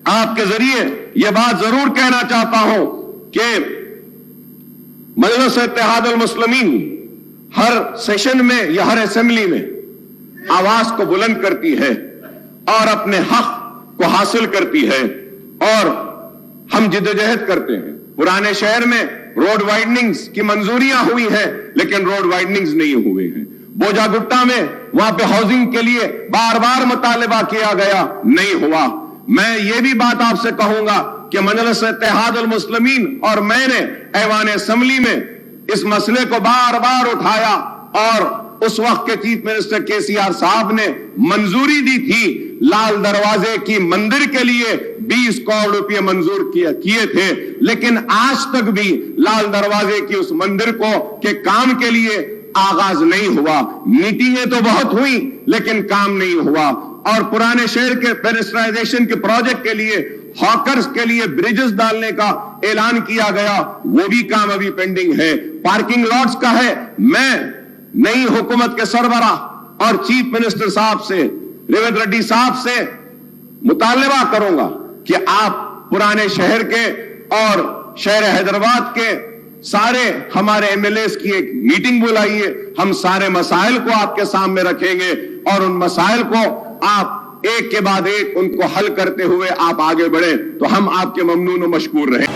آپ کے ذریعے یہ بات ضرور کہنا چاہتا ہوں کہ مجلس اتحاد المسلمین ہر سیشن میں یا ہر اسمبلی میں آواز کو بلند کرتی ہے اور اپنے حق کو حاصل کرتی ہے، اور ہم جدوجہد کرتے ہیں۔ پرانے شہر میں روڈ وائڈننگز کی منظوریاں ہوئی ہیں لیکن روڈ وائڈننگز نہیں ہوئے ہیں۔ بوجا گٹا میں وہاں پہ ہاؤسنگ کے لیے بار بار مطالبہ کیا گیا، نہیں ہوا۔ میں یہ بھی بات آپ سے کہوں گا کہ مجلس اتحاد المسلمین اور میں نے ایوان اسمبلی میں اس مسئلے کو بار بار اٹھایا، اور اس وقت کے چیف منسٹر کے سی آر صاحب نے منظوری دی تھی، لال دروازے کی مندر کے لیے 20 کروڑ روپے منظور کیے تھے، لیکن آج تک بھی لال دروازے کی اس مندر کے کام کے لیے آغاز نہیں ہوا۔ میٹنگیں تو بہت ہوئی لیکن کام نہیں ہوا، اور پرانے شہر کے پینسٹرائزیشن کے پروجیکٹ کے لیے ہاکرز کے لیے بریجز ڈالنے کا اعلان کیا گیا، وہ بھی کام ابھی پینڈنگ ہے۔ پارکنگ لاٹس کا ہے، میں نئی حکومت کے سربراہ اور چیف منسٹر صاحب سے، ریونت ریڈی صاحب سے مطالبہ کروں گا کہ آپ پرانے شہر کے اور شہر حیدرآباد کے سارے ہمارے ایم ایل ایز کی ایک میٹنگ بلائیے، ہم سارے مسائل کو آپ کے سامنے رکھیں گے، اور ان مسائل کو آپ ایک کے بعد ایک ان کو حل کرتے ہوئے آپ آگے بڑھیں تو ہم آپ کے ممنون و مشکور رہیں۔